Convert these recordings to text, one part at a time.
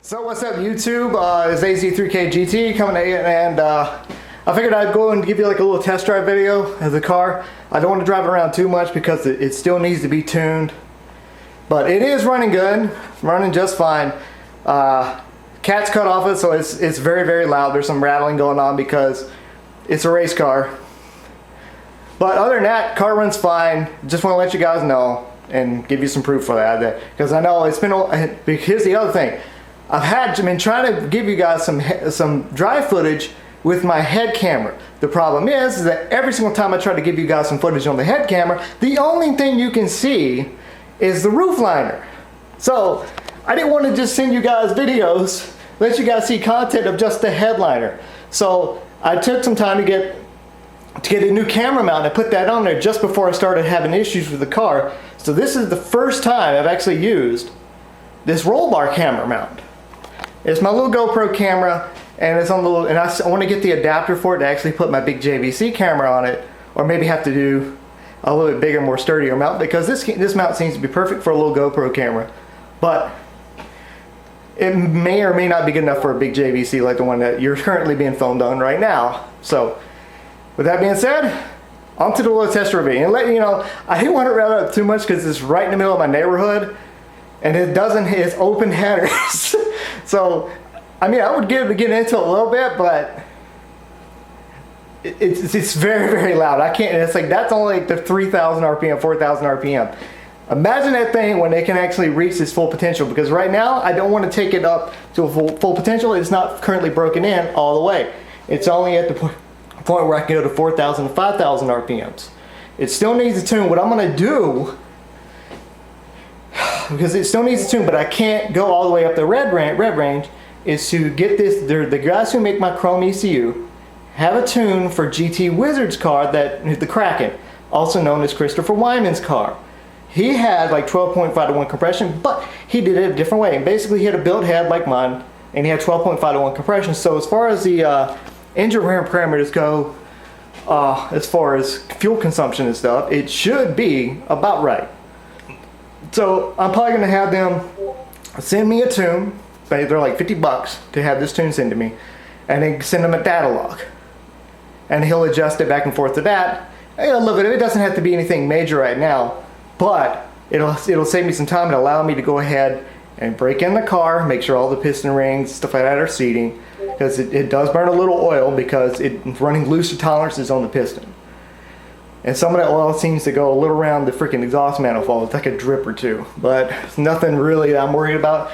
So what's up YouTube, it's AZ3KGT coming at you, and I figured I'd go and give you like a little test drive video of the car. I don't want to drive it around too much because it still needs to be tuned, but it is running good, running just fine. Cat's cut off it, so it's very loud. There's some rattling going on because it's a race car, but other than that, car runs fine. Just want to let you guys know and give you some proof for that, because I know it's been. Here's the other thing. I've been trying to give you guys some drive footage with my head camera. The problem is that every single time I try to give you guys some footage on the head camera, the only thing you can see is the roof liner. So I didn't want to just send you guys videos, let you guys see content of just the headliner. So I took some time to get a new camera mount and put that on there just before I started having issues with the car. So this is the first time I've actually used this roll bar camera mount. It's my little GoPro camera, and it's on the little, and I want to get the adapter for it to actually put my big JVC camera on it, or maybe have to do a little bit bigger, more sturdier mount, because this mount seems to be perfect for a little GoPro camera, but it may or may not be good enough for a big JVC like the one that you're currently being filmed on right now. So with that being said, on to the little test review, and let you know, I didn't want to route up too much because it's right in the middle of my neighborhood, and it's open headers. So, I mean, I would get into it a little bit, but it's very loud. I can't, it's like, that's only like the 3,000 RPM, 4,000 RPM. Imagine that thing when it can actually reach its full potential, because right now, I don't want to take it up to a full potential. It's not currently broken in all the way. It's only at the point where I can go to 4,000 to 5,000 RPMs. It still needs to tune. What I'm going to do, because it still needs to tune, but I can't go all the way up the red range, is to get this, the guys who make my Chrome ECU have a tune for GT Wizard's car, the Kraken, also known as Christopher Wyman's car. He had like 12.5 to 1 compression, but he did it a different way. And basically he had a built head like mine, and he had 12.5 to 1 compression. So as far as the engine parameters go, as far as fuel consumption and stuff, it should be about right. So I'm probably going to have them send me a tune. They're like 50 bucks to have this tune sent to me, and then send them a data log, and he'll adjust it back and forth to that. A little bit. It doesn't have to be anything major right now, but it'll save me some time and allow me to go ahead and break in the car, make sure all the piston rings, stuff like that, are seating, because it does burn a little oil because it's running looser tolerances on the piston. And some of that oil seems to go a little around the freaking exhaust manifold. It's like a drip or two. But it's nothing really that I'm worried about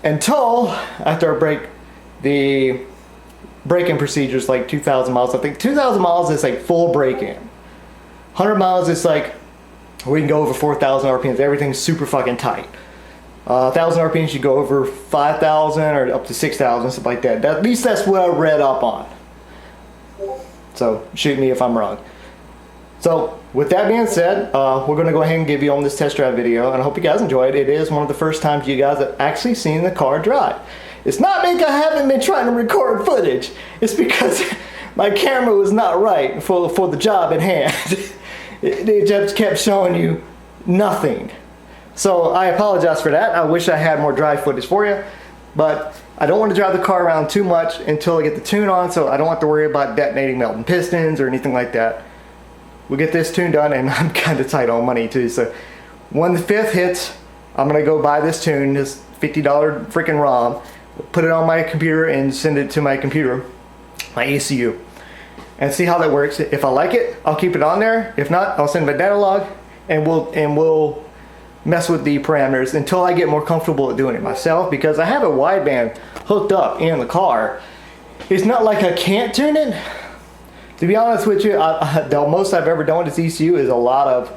until after I break the break-in procedures, like 2,000 miles. I think 2,000 miles is like full break-in. 100 miles is like we can go over 4,000 RPMs. Everything's super fucking tight. 1,000 RPMs you go over 5,000 or up to 6,000, stuff like that. At least that's what I read up on. So shoot me if I'm wrong. So with that being said, we're going to go ahead and give you on this test drive video, and I hope you guys enjoyed it. It is one of the first times you guys have actually seen the car drive. It's not because I haven't been trying to record footage. It's because my camera was not right for the job at hand. It just kept showing you nothing. So I apologize for that. I wish I had more drive footage for you, but I don't want to drive the car around too much until I get the tune on, so I don't have to worry about detonating melting pistons or anything like that. We'll get this tune done, and I'm kind of tight on money too, so when the 5th hits, I'm going to go buy this tune, this $50 freaking ROM, put it on my computer and send it to my computer, my ECU, and see how that works. If I like it, I'll keep it on there. If not, I'll send my data log, and we'll mess with the parameters until I get more comfortable at doing it myself, because I have a wideband hooked up in the car. It's not like I can't tune it. To be honest with you, the most I've ever done with this ECU is a lot of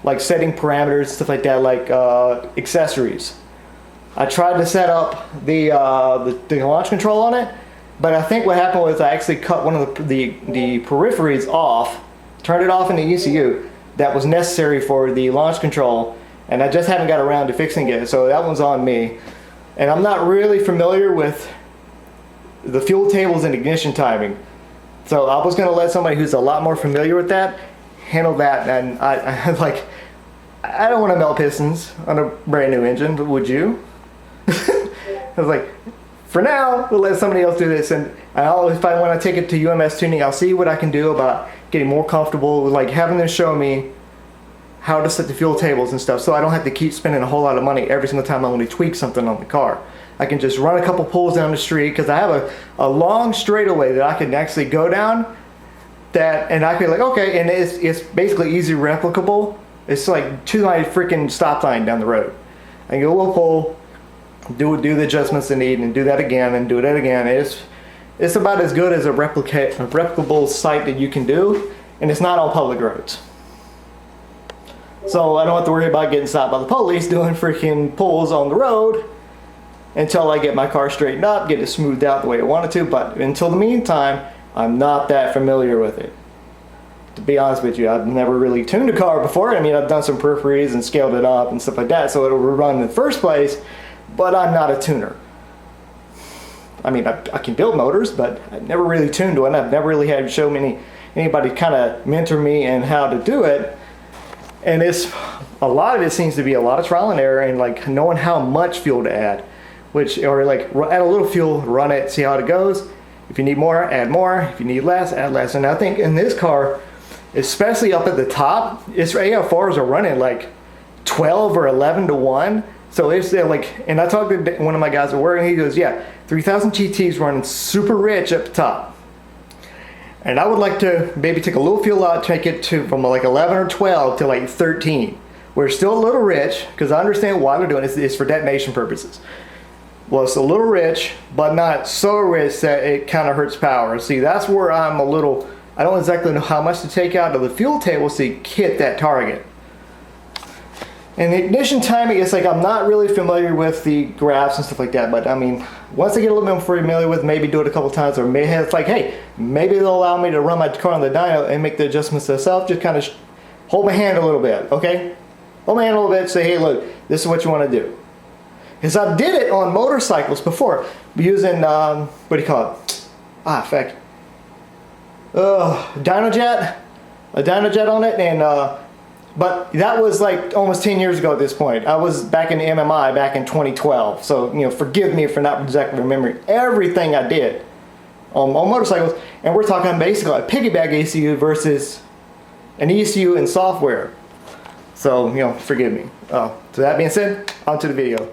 like setting parameters, stuff like that, like accessories. I tried to set up the launch control on it, but I think what happened was I actually cut one of the peripheries off, turned it off in the ECU that was necessary for the launch control, and I just haven't got around to fixing it, so that one's on me. And I'm not really familiar with the fuel tables and ignition timing. So I was going to let somebody who's a lot more familiar with that handle that, and I don't want to melt pistons on a brand new engine, but would you? I was like, for now, we'll let somebody else do this, and if I want to take it to UMS tuning, I'll see what I can do about getting more comfortable with like having them show me how to set the fuel tables and stuff, so I don't have to keep spending a whole lot of money every single time I want to tweak something on the car. I can just run a couple pulls down the street, because I have a long straightaway that I can actually go down, and I can be like, okay, and it's basically easy replicable. It's like 2-line freaking stop sign down the road. I can go a little pull, do the adjustments I need, and do that again, and do that again. It's about as good as a replicable site that you can do, and it's not on public roads. So I don't have to worry about getting stopped by the police doing freaking pulls on the road until I get my car straightened up, get it smoothed out the way I want it to. But until the meantime, I'm not that familiar with it. To be honest with you, I've never really tuned a car before. I mean, I've done some peripheries and scaled it up and stuff like that, so it'll run in the first place, but I'm not a tuner. I mean, I can build motors, but I've never really tuned one. I've never really had to show anybody kind of mentor me in how to do it. And a lot of it seems to be a lot of trial and error, and like knowing how much fuel to add, or like add a little fuel, run it, see how it goes. If you need more, add more. If you need less, add less. And I think in this car, especially up at the top, its AFRs are running like 12 or 11 to 1. So it's like, and I talked to one of my guys at work, and he goes, yeah, 3000 GT's running super rich up the top. And I would like to maybe take a little fuel out, take it from like 11 or 12 to like 13. We're still a little rich, because I understand why they're doing it. It's for detonation purposes. Well, it's a little rich, but not so rich that it kind of hurts power. See, that's where I don't exactly know how much to take out of the fuel table to hit that target. And the ignition timing, it's like I'm not really familiar with the graphs and stuff like that, but I mean, once I get a little bit more familiar with, maybe do it a couple times, or maybe it's like, hey, maybe they'll allow me to run my car on the dyno and make the adjustments myself. Just kind of hold my hand a little bit, okay? Hold my hand a little bit, say, hey, look, this is what you want to do. Because I did it on motorcycles before, using, what do you call it? DynoJet, a DynoJet on it, and but that was like almost 10 years ago at this point. I was back in MMI back in 2012, so you know, forgive me for not exactly remembering everything I did on motorcycles. And we're talking basically a piggyback ECU versus an ECU and software. So you know, forgive me. So that being said, on to the video.